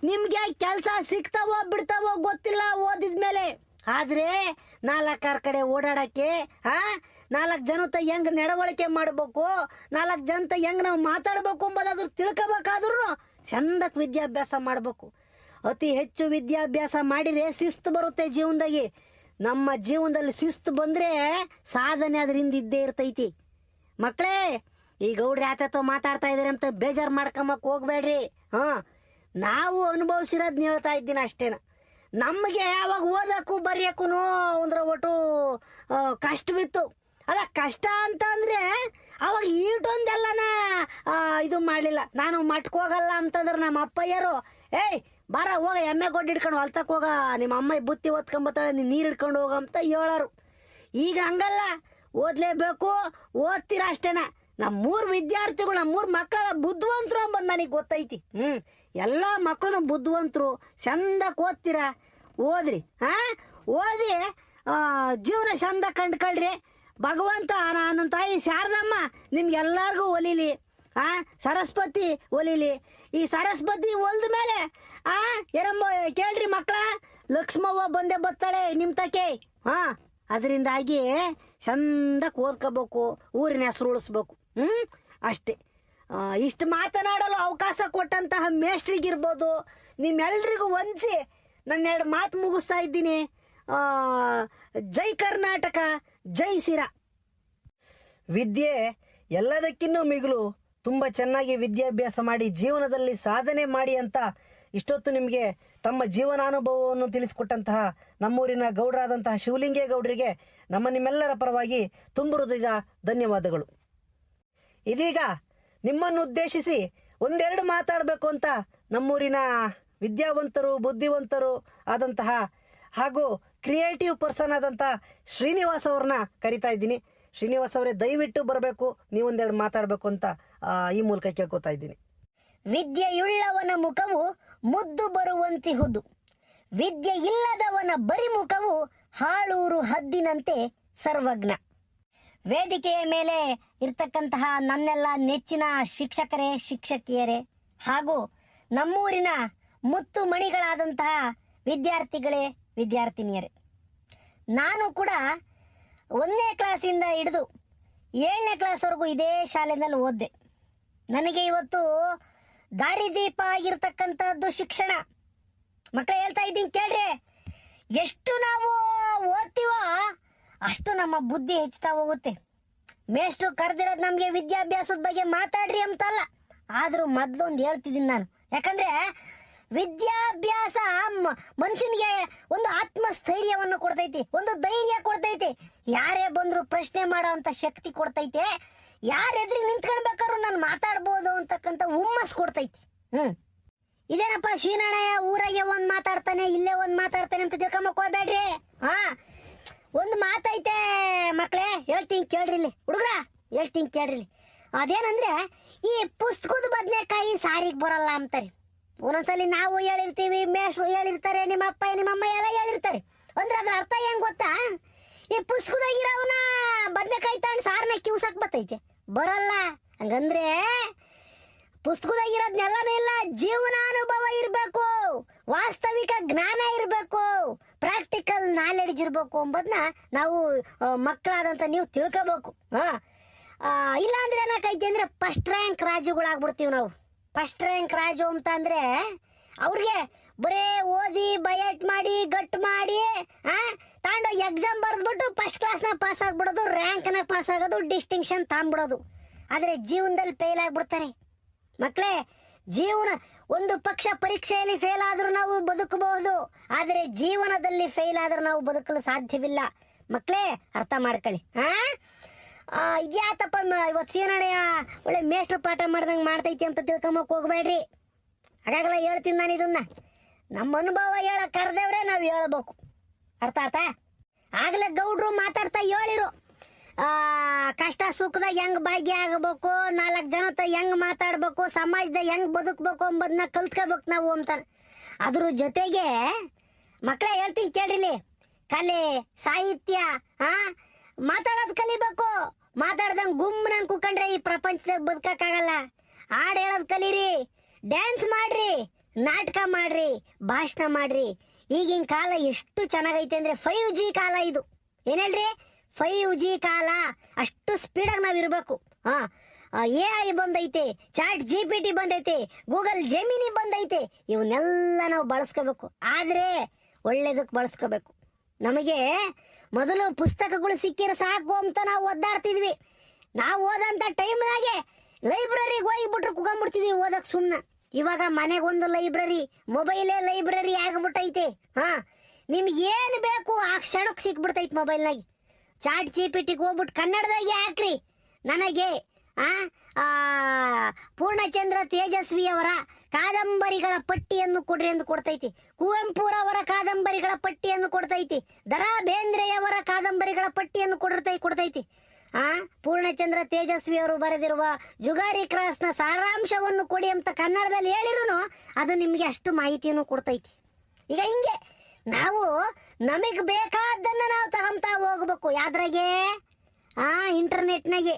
ನಿಮ್ಗೆ ಕೆಲಸ ಸಿಗ್ತಾವೋ ಬಿಡ್ತಾವೋ ಗೊತ್ತಿಲ್ಲ ಓದಿದ್ಮೇಲೆ, ಆದ್ರೆ 4 ಕಡೆ ಓಡಾಡಕ್ಕೆ, 4 ಜನತ ಹೆಂಗ್ ನಡವಳಿಕೆ ಮಾಡ್ಬೇಕು, 4 ಜನತ ಹೆಂಗ್ ನಾವು ಮಾತಾಡ್ಬೇಕು ಎಂಬುದಾದ್ರೂ ತಿಳ್ಕೊಬೇಕಾದ್ರೂ ಚಂದಕ್ಕೆ ವಿದ್ಯಾಭ್ಯಾಸ ಮಾಡ್ಬೇಕು. ಅತಿ ಹೆಚ್ಚು ವಿದ್ಯಾಭ್ಯಾಸ ಮಾಡಿದ್ರೆ ಶಿಸ್ತು ಬರುತ್ತೆ ಜೀವನದಾಗಿ. ನಮ್ಮ ಜೀವನದಲ್ಲಿ ಶಿಸ್ತು ಬಂದ್ರೆ ಸಾಧನೆ ಅದರಿಂದ ಇದ್ದೇ ಇರ್ತೈತಿ. ಮಕ್ಕಳೇ, ಈ ಗೌಡ್ರು ಯಾತೋ ಮಾತಾಡ್ತಾ ಇದಾರೆ ಅಂತ ಬೇಜಾರು ಮಾಡ್ಕೊಂಬಕ್ ಹೋಗ್ಬೇಡ್ರಿ. ನಾವು ಅನುಭವಿಸಿರೋದ್ನ ಹೇಳ್ತಾ ಇದ್ದೀನಿ ಅಷ್ಟೇನ. ನಮಗೆ ಯಾವಾಗ ಓದಕ್ಕೂ ಬರೆಯಕ್ಕೂ ಅಂದ್ರೆ ಒಟ್ಟು ಕಷ್ಟವಿತ್ತು. ಅಲ್ಲ, ಕಷ್ಟ ಅಂತ ಅಂದ್ರೆ ಅವಾಗ ಈಟೊಂದೆಲ್ಲನ ಇದು ಮಾಡಲಿಲ್ಲ. ನಾನು ಮಟ್ಕ್ ಹೋಗಲ್ಲ ಅಂತಂದ್ರೆ ನಮ್ಮ ಅಪ್ಪಯ್ಯರು, ಏಯ್ ಬಾರ ಹೋಗ ಎಮ್ಮೆ ಗೊಡ್ಡು ಹಿಡ್ಕೊಂಡು ಹೊಲ್ತಕ್ಕೆ ಹೋಗ, ನಿಮ್ಮ ಅಮ್ಮ ಬುತ್ತಿ ಓದ್ಕೊಂಬತ್ತಾಳೆ, ನೀನು ನೀರು ಹಿಡ್ಕೊಂಡು ಹೋಗ ಅಂತ ಹೇಳೋರು. ಈಗ ಹಂಗಲ್ಲ, ಓದಲೇಬೇಕು, ಓದ್ತೀರಾ ಅಷ್ಟೇನ. ನಮ್ಮ 3 ವಿದ್ಯಾರ್ಥಿಗಳು, ನಮ್ಮ 3 ಮಕ್ಕಳ ಬುದ್ಧಿವಂತರು ಅಂಬಂದು ನನಗೆ ಗೊತ್ತೈತಿ. ಎಲ್ಲ ಮಕ್ಕಳು ಬುದ್ಧಿವಂತರು, ಚಂದಕ್ಕೆ ಓದ್ತೀರಾ, ಓದ್ರಿ. ಓದಿ ಜೀವನ ಚಂದ ಕಂಡ್ಕೊಳ್ರಿ. ಭಗವಂತ ನನ್ನ ತಾಯಿ ಶಾರದಮ್ಮ ನಿಮ್ಗೆಲ್ಲರಿಗೂ ಒಲಿಲಿ, ಸರಸ್ವತಿ ಒಲಿಲಿ. ಈ ಸರಸ್ವತಿ ಒಲ್ದ ಮೇಲೆ ಎರಮ್ಮ ಕೇಳ್ರಿ ಮಕ್ಕಳ, ಲಕ್ಷ್ಮವ್ವ ಬಂದೇ ಬರ್ತಾಳೆ ನಿಮ್ಮ ತಕೆ. ಅದರಿಂದಾಗಿ ಚಂದಕ್ಕೆ ಓದ್ಕೋಬೇಕು, ಊರಿನ ಹೆಸರು ಉಳಿಸ್ಬೇಕು. ಅಷ್ಟೇ. ಇಷ್ಟು ಮಾತನಾಡಲು ಅವಕಾಶ ಕೊಟ್ಟಂತಹ ಮೇಷ್ಟ್ರಿಗಿರ್ಬೋದು, ನಿಮ್ಮೆಲ್ರಿಗೂ ವಂದಿಸಿ ನನ್ನ 2 ಮಾತು ಮುಗಿಸ್ತಾ ಇದ್ದೀನಿ. ಜೈ ಕರ್ನಾಟಕ, ಜೈ ಸಿರಾ. ವಿದ್ಯೆ ಎಲ್ಲದಕ್ಕಿನ್ನೂ ಮಿಗಿಲು. ತುಂಬ ಚೆನ್ನಾಗಿ ವಿದ್ಯಾಭ್ಯಾಸ ಮಾಡಿ ಜೀವನದಲ್ಲಿ ಸಾಧನೆ ಮಾಡಿ ಅಂತ ಇಷ್ಟೊತ್ತು ನಿಮಗೆ ತಮ್ಮ ಜೀವನಾನುಭವವನ್ನು ತಿಳಿಸಿಕೊಟ್ಟಂತಹ ನಮ್ಮೂರಿನ ಗೌಡರಾದಂತಹ ಶಿವಲಿಂಗೇಗೌಡರಿಗೆ ನಿಮ್ಮೆಲ್ಲರ ಪರವಾಗಿ ತುಂಬ ಹೃದಯದ ಧನ್ಯವಾದಗಳು. ಇದೀಗ ನಿಮ್ಮನ್ನು ಉದ್ದೇಶಿಸಿ ಒಂದೆರಡು ಮಾತಾಡಬೇಕು ಅಂತ ನಮ್ಮೂರಿನ ವಿದ್ಯಾವಂತರು, ಬುದ್ಧಿವಂತರು ಆದಂತಹ ಹಾಗೂ ಕ್ರಿಯೇಟಿವ್ ಪರ್ಸನ್ ಆದಂತಹ ಶ್ರೀನಿವಾಸ್ ಅವ್ರನ್ನ ಕರಿತಾ ಇದ್ದೀನಿ. ಶ್ರೀನಿವಾಸ್ ಅವರೇ, ದಯವಿಟ್ಟು ಬರಬೇಕು, ನೀವೊಂದೆರಡು ಮಾತಾಡಬೇಕು ಅಂತ ಈ ಮೂಲಕ ಕೇಳ್ಕೊತಾ ಇದ್ದೀನಿ. ವಿದ್ಯೆಯುಳ್ಳವನ ಮುಖವು ಮುದ್ದು ಬರುವಂತಿಹುದು, ವಿದ್ಯೆ ಇಲ್ಲದವನ ಬರಿಮುಖವು ಹಾಳೂರು ಹದ್ದಿನಂತೆ ಸರ್ವಜ್ಞ. ವೇದಿಕೆಯ ಮೇಲೆ ಇರ್ತಕ್ಕಂತಹ ನನ್ನೆಲ್ಲ ನೆಚ್ಚಿನ ಶಿಕ್ಷಕರೇ, ಶಿಕ್ಷಕಿಯರೇ ಹಾಗೂ ನಮ್ಮೂರಿನ ಮುತ್ತು ಮಣಿಗಳಾದಂತಹ ವಿದ್ಯಾರ್ಥಿಗಳೇ, ವಿದ್ಯಾರ್ಥಿನಿಯರೇ, ನಾನು ಕೂಡ 1ನೇ ಕ್ಲಾಸಿಂದ ಹಿಡಿದು 7ನೇ ಕ್ಲಾಸ್ವರೆಗೂ ಇದೇ ಶಾಲೆಯಲ್ಲಿ ಓದಿದೆ. ನನಗೆ ಇವತ್ತು ದಾರಿದೀಪ ಆಗಿರ್ತಕ್ಕಂಥದ್ದು ಶಿಕ್ಷಣ. ಮಕ್ಕಳು ಹೇಳ್ತಾ ಇದ್ದೀನಿ ಕೇಳ್ರಿ, ಎಷ್ಟು ನಾವು ಓದ್ತೀವೋ ಅಷ್ಟು ನಮ್ಮ ಬುದ್ಧಿ ಹೆಚ್ಚುತ್ತಾ ಹೋಗುತ್ತೆ. ಮೇಷ್ಟ್ರು ಕರೆದಿರೋದು ನಮಗೆ ವಿದ್ಯಾಭ್ಯಾಸದ ಬಗ್ಗೆ ಮಾತಾಡ್ರಿ ಅಂತಲ್ಲ, ಆದರೂ ಮೊದಲೊಂದು ಹೇಳ್ತಿದ್ದೀನಿ ನಾನು. ಯಾಕಂದ್ರೆ ವಿದ್ಯಾಭ್ಯಾಸ ಮನುಷ್ಯನಿಗೆ ಒಂದು ಆತ್ಮಸ್ಥೈರ್ಯವನ್ನು ಕೊಡ್ತೈತಿ, ಒಂದು ಧೈರ್ಯ ಕೊಡ್ತೈತಿ, ಯಾರೇ ಬಂದ್ರು ಪ್ರಶ್ನೆ ಮಾಡೋ ಅಂತ ಶಕ್ತಿ ಕೊಡ್ತೈತೆ, ಯಾರೆದ್ರಿಗೆ ನಿಂತ್ಕೊಳ್ಬೇಕಾದ್ರು ನಾನು ಮಾತಾಡ್ಬೋದು ಅಂತಕ್ಕಂಥ ಹುಮ್ಮಸ್ ಕೊಡ್ತೈತಿ. ಇದೇನಪ್ಪ ಶ್ರೀನಾರಾಯ ಊರಾಗೆ ಒಂದ್ ಮಾತಾಡ್ತಾನೆ, ಇಲ್ಲೇ ಒಂದ್ ಮಾತಾಡ್ತಾನೆ ಅಂತ ತಿಳ್ಕೊಂಬಕ್ ಹೋಗ್ಬೇಡ್ರಿ. ಒಂದು ಮಾತೈತೆ ಮಕ್ಳೇ, ಹೇಳ್ತೀನಿ ಕೇಳ್ರಿಲಿ, ಹುಡುಗ್ರ ಹೇಳ್ತೀನಿ ಕೇಳ್ರಿಲಿ. ಅದೇನಂದ್ರೆ, ಈ ಪುಸ್ತಕದ ಬದನೆಕಾಯಿ ಸಾರಿಗೆ ಬರಲ್ಲ ಅಂತಾರೆ. ಒಂದೊಂದ್ಸಲಿ ನಾವು ಹೇಳಿರ್ತೀವಿ, ಮೇಷ್ಟ್ರು ಹೇಳಿರ್ತಾರೆ, ನಿಮ್ಮ ಅಪ್ಪ ನಿಮ್ಮಮ್ಮ ಎಲ್ಲ ಹೇಳಿರ್ತಾರೆ. ಅಂದ್ರೆ ಅದ್ರ ಅರ್ಥ ಏನ್ ಗೊತ್ತಾ? ಈ ಪುಸ್ತಕದಾಗಿರೋವನ ಬದನೆಕಾಯಿ ತಗೊಂಡು ಸಾರನ್ನ ಕಿವ್ಸಕ್ ಬರ್ತೈತೆ, ಬರಲ್ಲ. ಹಂಗಂದ್ರೆ ಪುಸ್ತಕದಾಗಿರೋದ್ನೆಲ್ಲನೂ ಇಲ್ಲ, ಜೀವನಾನುಭವ ಇರಬೇಕು, ವಾಸ್ತವಿಕ ಜ್ಞಾನ ಇರಬೇಕು, ಪ್ರಾಕ್ಟಿಕಲ್ ನಾಲೆಡ್ಜ್ ಇರಬೇಕು ಎಂಬುದನ್ನ ನಾವು ಮಕ್ಕಳಾದಂತ ನೀವು ತಿಳ್ಕೋಬೇಕು. ಇಲ್ಲ ಅಂದ್ರೆ ಏನಾಕೈತಿ ಅಂದ್ರೆ ಫಸ್ಟ್ ರ್ಯಾಂಕ್ ರಾಜುಗಳಾಗ್ಬಿಡ್ತೀವಿ ನಾವು. ಫಸ್ಟ್ ರ್ಯಾಂಕ್ ರಾಜು ಅಂತ ಅಂದ್ರೆ ಅವ್ರಿಗೆ ಬರೇ ಓದಿ ಬಯಟ್ ಮಾಡಿ ಗಟ್ ಮಾಡಿ ತಾಂಡು ಎಕ್ಸಾಮ್ ಬರೆದ್ಬಿಟ್ಟು ಫಸ್ಟ್ ಕ್ಲಾಸ್ನ ಪಾಸ್ ಆಗ್ಬಿಡೋದು, ರ್ಯಾಂಕ್ನ ಪಾಸ್ ಆಗೋದು, ಡಿಸ್ಟಿಂಕ್ಷನ್ ತಾಂಬಿಡೋದು. ಆದ್ರೆ ಜೀವನದಲ್ಲಿ ಫೇಲ್ ಆಗ್ಬಿಡ್ತಾರೆ. ಮಕ್ಕಳೇ, ಜೀವನ ಒಂದು ಪಕ್ಷ ಪರೀಕ್ಷೆಯಲ್ಲಿ ಫೇಲ್ ಆದ್ರೂ ನಾವು ಬದುಕಬಹುದು, ಆದರೆ ಜೀವನದಲ್ಲಿ ಫೇಲ್ ಆದ್ರೂ ನಾವು ಬದುಕಲು ಸಾಧ್ಯವಿಲ್ಲ. ಮಕ್ಕಳೇ ಅರ್ಥ ಮಾಡ್ಕೊಳ್ಳಿ. ಇದ್ಯಾತಪ್ಪ ಇವತ್ತು ಸೀನಾಣೆಯ ಒಳ್ಳೆ ಮೇಷ್ಟ್ರು ಪಾಠ ಮಾಡ್ದಂಗೆ ಮಾಡ್ತೈತಿ ಅಂತ ತಿಳ್ಕೊಂಬಕ್ ಹೋಗ್ಬೇಡ್ರಿ. ಹಾಗಾಗಲ್ಲ ಹೇಳ್ತೀನಿ ನಾನು ಇದನ್ನ, ನಮ್ಮ ಅನುಭವ ಹೇಳಕ್ ಕರೆದೇವ್ರೆ ನಾವು ಹೇಳ್ಬೇಕು. ಅರ್ಥ ಆಯ್ತಾ? ಆಗ್ಲೇ ಗೌಡ್ರು ಮಾತಾಡ್ತಾ ಹೇಳಿರು, ಕಷ್ಟ ಸುಖದಾಗ ಹೆಂಗ್ ಭಾಗ್ಯ ಆಗಬೇಕು, 4 ಜನತ ಹೆಂಗ್ ಮಾತಾಡ್ಬೇಕು, ಸಮಾಜದಾಗ ಹೆಂಗ್ ಬದುಕಬೇಕು ಎಂಬುದನ್ನ ಕಲ್ತ್ಕೋಬೇಕು ನಾವು ಅಂತಾನೆ. ಅದ್ರ ಜೊತೆಗೆ ಮಕ್ಕಳೇ ಹೇಳ್ತೀನಿ ಕೇಳಿಲಿ, ಕಲೆ ಸಾಹಿತ್ಯ ಮಾತಾಡೋದು ಕಲಿಬೇಕು, ಮಾತಾಡ್ದಂಗ್ ಗುಮ್ಮನಂಗ್ ಕುಕ್ಕಂಡ್ರೆ ಈ ಪ್ರಪಂಚದಾಗ ಬದುಕಕ್ಕಾಗಲ್ಲ. ಹಾಡ್ ಹೇಳೋದ್ ಕಲೀರಿ, ಡ್ಯಾನ್ಸ್ ಮಾಡ್ರಿ, ನಾಟಕ ಮಾಡ್ರಿ, ಭಾಷಣ ಮಾಡ್ರಿ. ಈಗಿನ ಕಾಲ ಎಷ್ಟು ಚೆನ್ನಾಗೈತೆ ಅಂದ್ರೆ 5G ಕಾಲ ಇದು. ಏನ್ ಹೇಳ್ರಿ, 5G ಕಾಲ. ಅಷ್ಟು ಸ್ಪೀಡಾಗಿ ನಾವ್ ಇರ್ಬೇಕು. AI ಬಂದೈತೆ, ಚಾಟ್ GPT ಬಂದೈತೆ, ಗೂಗಲ್ ಜೆಮಿನಿ ಬಂದೈತೆ. ಇವನ್ನೆಲ್ಲ ನಾವು ಬಳಸ್ಕೋಬೇಕು, ಆದ್ರೆ ಒಳ್ಳೇದಕ್ಕೆ ಬಳಸ್ಕೋಬೇಕು. ನಮಗೆ ಮೊದಲು ಪುಸ್ತಕಗಳು ಸಿಕ್ಕಿರ ಸಾಕು ಅಂತ ನಾವು ಒದ್ದಾಡ್ತಿದ್ವಿ. ನಾವು ಓದಂತ ಟೈಮ್ನಾಗೆ ಲೈಬ್ರರಿಗೆ ಹೋಗಿಬಿಟ್ರು ಕುಗೊಂಡ್ಬಿಡ್ತಿದ್ವಿ ಓದಕ್ ಸುಮ್ಮನೆ. ಇವಾಗ ಮನೆಗೊಂದು ಲೈಬ್ರರಿ, ಮೊಬೈಲೇ ಲೈಬ್ರರಿ ಆಗ್ಬಿಟ್ಟೈತೆ. ನಿಮ್ಗೆ ಏನು ಬೇಕು ಆ ಕ್ಷಣಕ್ಕೆ ಸಿಕ್ಬಿಡ್ತೈತೆ ಮೊಬೈಲ್ನಾಗೆ. ಚಾಟ್ GPT ಹೋಗ್ಬಿಟ್ಟು ಕನ್ನಡದಾಗೆ ಹಾಕ್ರಿ, ನನಗೆ ಪೂರ್ಣಚಂದ್ರ ತೇಜಸ್ವಿಯವರ ಕಾದಂಬರಿಗಳ ಪಟ್ಟಿಯನ್ನು ಕೊಡ್ರಿ ಎಂದು ಕೊಡ್ತೈತಿ. ಕುವೆಂಪುರವರ ಕಾದಂಬರಿಗಳ ಪಟ್ಟಿಯನ್ನು ಕೊಡ್ತೈತಿ. ದರಾ ಬೇಂದ್ರೆಯವರ ಕಾದಂಬರಿಗಳ ಪಟ್ಟಿಯನ್ನು ಕೊಡ್ತೈತಿ. ಪೂರ್ಣಚಂದ್ರ ತೇಜಸ್ವಿ ಅವರು ಬರೆದಿರುವ ಜುಗಾರಿ ಕ್ರಾಸ್ನ ಸಾರಾಂಶವನ್ನು ಕೊಡಿ ಅಂತ ಕನ್ನಡದಲ್ಲಿ ಹೇಳಿದ್ರು ಅದು ನಿಮ್ಗೆ ಅಷ್ಟು ಮಾಹಿತಿಯನ್ನು ಕೊಡ್ತೈತಿ. ಈಗ ಹಿಂಗೆ ನಾವು ನಮಗ್ ಬೇಕಾದನ್ನ ನಾವು ತಗೊಂತಾ ಹೋಗ್ಬೇಕು. ಯಾವ್ದ್ರಾಗೆ? ಇಂಟರ್ನೆಟ್ನಾಗೆ.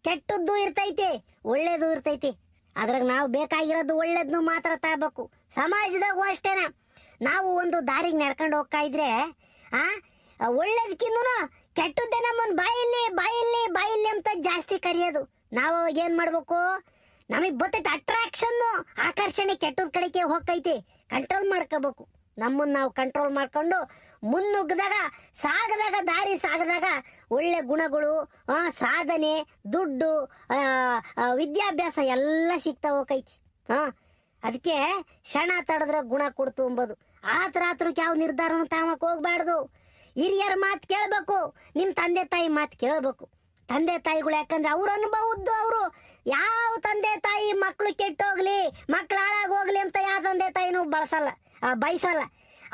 ಕೆಟ್ಟದ್ದು ಇರ್ತೈತಿ, ಒಳ್ಳೇದು ಇರ್ತೈತಿ. ಅದ್ರಾಗ ನಾವು ಬೇಕಾಗಿರೋದು ಒಳ್ಳೇದ್ನು ಮಾತ್ರ ತಗೋಬೇಕು. ಸಮಾಜದಾಗೂ ಅಷ್ಟೇನ. ನಾವು ಒಂದು ದಾರಿಗೆ ನಡ್ಕೊಂಡು ಹೋಗ್ತಾ ಇದ್ರೆ ಒಳ್ಳೇದಕ್ಕಿಂತ ಕೆಟ್ಟದ್ದೇ ನಮ್ಮನ್ನ ಬಾಯಲ್ಲಿ ಬಾಯಲ್ಲಿ ಬಾಯಲ್ಲಿ ಅಂತ ಜಾಸ್ತಿ ಕರೆಯೋದು. ನಾವು ಅವಾಗ ಏನ್ ಮಾಡ್ಬೇಕು? ನಮಗ್ ಬರ್ತೈತೆ ಅಟ್ರಾಕ್ಷನ್, ಆಕರ್ಷಣೆ ಕೆಟ್ಟದ ಕಡೆಗೆ ಹೋಗ್ತೈತಿ. ಕಂಟ್ರೋಲ್ ಮಾಡ್ಕೋಬೇಕು. ನಮ್ಮನ್ನ ನಾವು ಕಂಟ್ರೋಲ್ ಮಾಡ್ಕೊಂಡು ಮುನ್ನುಗ್ಗದಾಗ ದಾರಿ ಸಾಗದಾಗ ಒಳ್ಳೆ ಗುಣಗಳು, ಸಾಧನೆ, ದುಡ್ಡು, ವಿದ್ಯಾಭ್ಯಾಸ ಎಲ್ಲ ಸಿಗ್ತಾ ಹೋಗೈತಿ. ಅದಕ್ಕೆ ಕ್ಷಣ ತಡೆದ್ರೆ ಗುಣ ಕೊಡ್ತು ಎಂಬುದು. ಆತರಾತ್ರಕ್ಕೆ ಯಾವ ನಿರ್ಧಾರನೂ ತಾಮಕ್ ಹೋಗ್ಬಾರ್ದು. ಹಿರಿಯರ ಮಾತು ಕೇಳಬೇಕು, ನಿಮ್ಮ ತಂದೆ ತಾಯಿ ಮಾತು ಕೇಳಬೇಕು. ತಂದೆ ತಾಯಿಗಳು ಯಾಕಂದ್ರೆ ಅವ್ರ ಅನುಭವದ್ದು. ಅವರು ಯಾವ ತಂದೆ ತಾಯಿ ಮಕ್ಕಳು ಕೆಟ್ಟೋಗ್ಲಿ, ಮಕ್ಳು ಹಾಳಾಗೋಗ್ಲಿ ಅಂತ ಯಾವ ತಂದೆ ತಾಯಿನೂ ಬಯಸಲ್ಲ.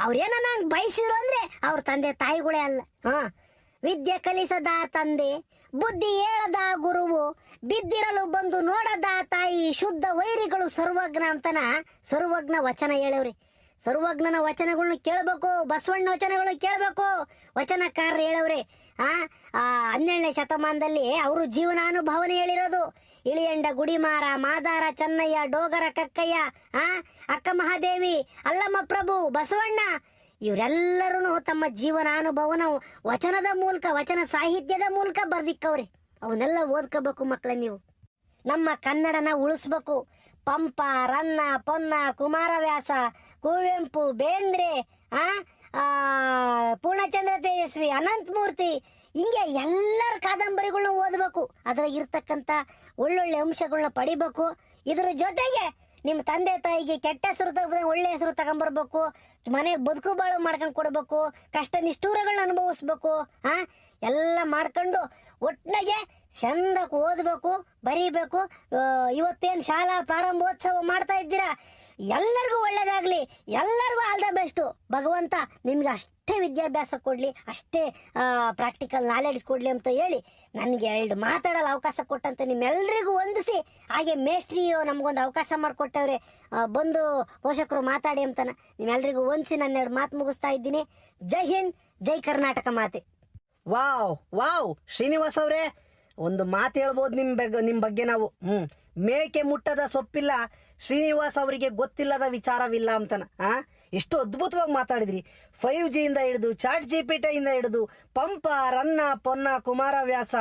ಅವ್ರೇನ ನಂಗೆ ಬಯಸಿದ್ರು ಅಂದ್ರೆ ಅವ್ರ ತಂದೆ ತಾಯಿಗಳೇ ಅಲ್ಲ. ವಿದ್ಯೆ ಕಲಿಸದ ತಂದೆ, ಬುದ್ಧಿ ಹೇಳದ ಗುರುವು, ಬಿದ್ದಿರಲು ಬಂದು ನೋಡದ ತಾಯಿ, ಶುದ್ಧ ವೈರಿಗಳು ಸರ್ವಜ್ಞ ಅಂತನ ಸರ್ವಜ್ಞ ವಚನ ಹೇಳವ್ರಿ. ಸರ್ವಜ್ಞನ ವಚನಗಳನ್ನ ಕೇಳಬೇಕು, ಬಸವಣ್ಣ ವಚನಗಳು ಕೇಳಬೇಕು. ವಚನಕಾರರು ಹೇಳವ್ರೆ. 12ನೇ ಶತಮಾನದಲ್ಲಿ ಅವರು ಜೀವನಾನುಭವನೆ ಹೇಳಿರೋದು. ಇಳಿಯಂಡ ಗುಡಿಮಾರ, ಮಾದಾರ ಚೆನ್ನಯ್ಯ, ಡೋಗರ ಕಕ್ಕಯ್ಯ, ಅಕ್ಕ ಮಹಾದೇವಿ, ಅಲ್ಲಮ್ಮ ಪ್ರಭು, ಬಸವಣ್ಣ ಇವರೆಲ್ಲರೂ ತಮ್ಮ ಜೀವನಾನುಭವನ ವಚನದ ಮೂಲಕ, ವಚನ ಸಾಹಿತ್ಯದ ಮೂಲಕ ಬರ್ದಿಕ್ಕವ್ರಿ. ಅವನ್ನೆಲ್ಲ ಓದ್ಕೋಬೇಕು ಮಕ್ಕಳ. ನೀವು ನಮ್ಮ ಕನ್ನಡನ ಉಳಿಸ್ಬೇಕು. ಪಂಪ, ರನ್ನ, ಪೊನ್ನ, ಕುಮಾರವ್ಯಾಸ, ಕುವೆಂಪು, ಬೇಂದ್ರೆ, ಪೂರ್ಣಚಂದ್ರ ತೇಜಸ್ವಿ, ಅನಂತಮೂರ್ತಿ, ಹಿಂಗೆ ಎಲ್ಲರ ಕಾದಂಬರಿಗಳನ್ನ ಓದಬೇಕು. ಅದ್ರಾಗ ಇರ್ತಕ್ಕಂಥ ಒಳ್ಳೊಳ್ಳೆ ಅಂಶಗಳನ್ನ ಪಡಿಬೇಕು. ಇದ್ರ ಜೊತೆಗೆ ನಿಮ್ಮ ತಂದೆ ತಾಯಿಗೆ ಕೆಟ್ಟ ಹೆಸರು ತಗೋದ್ರೆ ಒಳ್ಳೆ ಹೆಸರು ತಗೊಂಡ್ಬರ್ಬೇಕು. ಮನೆಗೆ ಬದುಕು ಬಾಳು ಮಾಡ್ಕೊಂಡು ಕೊಡ್ಬೇಕು. ಕಷ್ಟ ನಿಷ್ಠೂರಗಳನ್ನ ಅನುಭವಿಸ್ಬೇಕು. ಎಲ್ಲ ಮಾಡ್ಕೊಂಡು ಒಟ್ಟಿನಾಗೆ ಚಂದಕ್ಕೆ ಓದಬೇಕು, ಬರೀಬೇಕು. ಇವತ್ತೇನು ಶಾಲಾ ಪ್ರಾರಂಭೋತ್ಸವ ಮಾಡ್ತಾ ಇದ್ದೀರಾ, ಎಲ್ಲರಿಗೂ ಒಳ್ಳೇದಾಗ್ಲಿ, ಎಲ್ಲರಿಗೂ ಆಲ್ ದ ಬೆಸ್ಟ್. ಭಗವಂತ ನಿಮ್ಗೆ ಅಷ್ಟೇ ವಿದ್ಯಾಭ್ಯಾಸ ಕೊಡ್ಲಿ, ಅಷ್ಟೇ ಪ್ರಾಕ್ಟಿಕಲ್ ನಾಲೆಡ್ಜ್ ಕೊಡ್ಲಿ ಅಂತ ಹೇಳಿ ನನಗೆ 2 ಮಾತಾಡಲು ಅವಕಾಶ ಕೊಟ್ಟಂತೆ ನಿಮ್ಮೆಲ್ಲರಿಗೂ ವಂದಿಸಿ, ಹಾಗೆ ಮೇಸ್ಟ್ರಿಯು ನಮಗೊಂದು ಅವಕಾಶ ಮಾಡಿಕೊಟ್ಟವ್ರೆ, ಬಂದು ಪೋಷಕರು ಮಾತಾಡಿ ಅಂತಾನೆ ನಿಮ್ಮೆಲ್ಲರಿಗೂ ವಂದಿಸಿ ನನ್ನ 2 ಮಾತು ಮುಗಿಸ್ತಾ ಇದ್ದೀನಿ. ಜೈ ಹಿಂದ್, ಜೈ ಕರ್ನಾಟಕ ಮಾತೆ. ವಾವ್ ಶ್ರೀನಿವಾಸ್ ಅವರೇ, ಒಂದು ಮಾತು ಹೇಳ್ಬೋದು ನಿಮ್ ಬಗ್ಗೆ ನಾವು. ಮೇಕೆ ಮುಟ್ಟದ ಸೊಪ್ಪಿಲ್ಲ, ಶ್ರೀನಿವಾಸ್ ಅವರಿಗೆ ಗೊತ್ತಿಲ್ಲದ ವಿಚಾರವಿಲ್ಲ ಅಂತನ. ಎಷ್ಟು ಅದ್ಭುತವಾಗಿ ಮಾತಾಡಿದ್ರಿ. 5G ಇಂದ ಹಿಡಿದು, ಚಾಟ್ GPT ಇಂದ ಹಿಡಿದು, ಪಂಪ, ರನ್ನ, ಪೊನ್ನ, ಕುಮಾರವ್ಯಾಸ,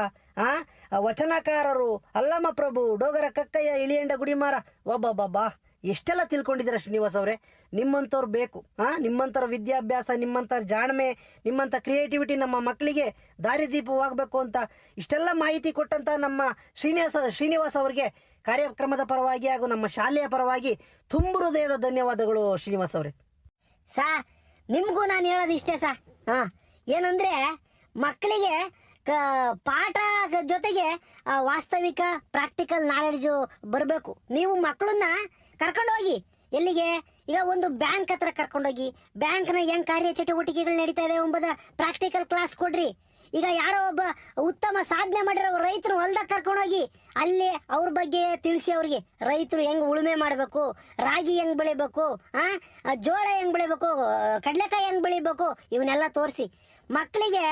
ವಚನಕಾರರು, ಅಲ್ಲಮ್ಮ ಪ್ರಭು, ಡೋಗರ ಕಕ್ಕಯ್ಯ, ಇಳಿಯಂಡ ಗುಡಿಮಾರ, ಒಬ್ಬಬ್ಬಾ ಎಷ್ಟೆಲ್ಲ ತಿಳ್ಕೊಂಡಿದ್ದೀರ ಶ್ರೀನಿವಾಸ್ ಅವರೇ. ನಿಮ್ಮಂಥವ್ರು ಬೇಕು. ನಿಮ್ಮಂಥವ್ರ ವಿದ್ಯಾಭ್ಯಾಸ, ನಿಮ್ಮಂಥವ್ರ ಜಾಣ್ಮೆ, ನಿಮ್ಮಂಥ ಕ್ರಿಯೇಟಿವಿಟಿ ನಮ್ಮ ಮಕ್ಕಳಿಗೆ ದಾರಿದೀಪವಾಗಬೇಕು ಅಂತ ಇಷ್ಟೆಲ್ಲ ಮಾಹಿತಿ ಕೊಟ್ಟಂತ ನಮ್ಮ ಶ್ರೀನಿವಾಸ್ ಅವರಿಗೆ ಕಾರ್ಯಕ್ರಮದ ಪರವಾಗಿ ಹಾಗೂ ನಮ್ಮ ಶಾಲೆಯ ಪರವಾಗಿ ತುಂಬ ಹೃದಯದ ಧನ್ಯವಾದಗಳು ಶ್ರೀನಿವಾಸ್ ಅವರೇ. ನಿಮ್ಗೂ ನಾನು ಹೇಳೋದು ಇಷ್ಟೇ ಏನಂದ್ರೆ ಮಕ್ಕಳಿಗೆ ಪಾಠ ಜೊತೆಗೆ ವಾಸ್ತವಿಕ ಪ್ರಾಕ್ಟಿಕಲ್ ನಾಲೆಡ್ಜು ಬರಬೇಕು. ನೀವು ಮಕ್ಕಳನ್ನ ಕರ್ಕೊಂಡೋಗಿ ಎಲ್ಲಿಗೆ, ಈಗ ಒಂದು ಬ್ಯಾಂಕ್ ಹತ್ರ ಕರ್ಕೊಂಡೋಗಿ ಬ್ಯಾಂಕ್ನ ಹೆಂಗ್ ಕಾರ್ಯಚಟುವಟಿಕೆಗಳು ನಡೀತಾ ಇದೆ ಎಂಬುದ ಪ್ರಾಕ್ಟಿಕಲ್ ಕ್ಲಾಸ್ ಕೊಡ್ರಿ. ಈಗ ಯಾರೋ ಒಬ್ಬ ಉತ್ತಮ ಸಾಧನೆ ಮಾಡಿರೋ ರೈತರು ಹೊಲ್ದಾಗ ಕರ್ಕೊಂಡೋಗಿ ಅಲ್ಲಿ ಅವ್ರ ಬಗ್ಗೆ ತಿಳಿಸಿ, ಅವ್ರಿಗೆ ರೈತರು ಹೆಂಗ್ ಉಳುಮೆ ಮಾಡಬೇಕು, ರಾಗಿ ಹೆಂಗ್ ಬೆಳಿಬೇಕು, ಜೋಳ ಹೆಂಗ್ ಬೆಳಿಬೇಕು, ಕಡಲೆಕಾಯಿ ಹೆಂಗ್ ಬೆಳಿಬೇಕು, ಇವನ್ನೆಲ್ಲ ತೋರಿಸಿ ಮಕ್ಕಳಿಗೆ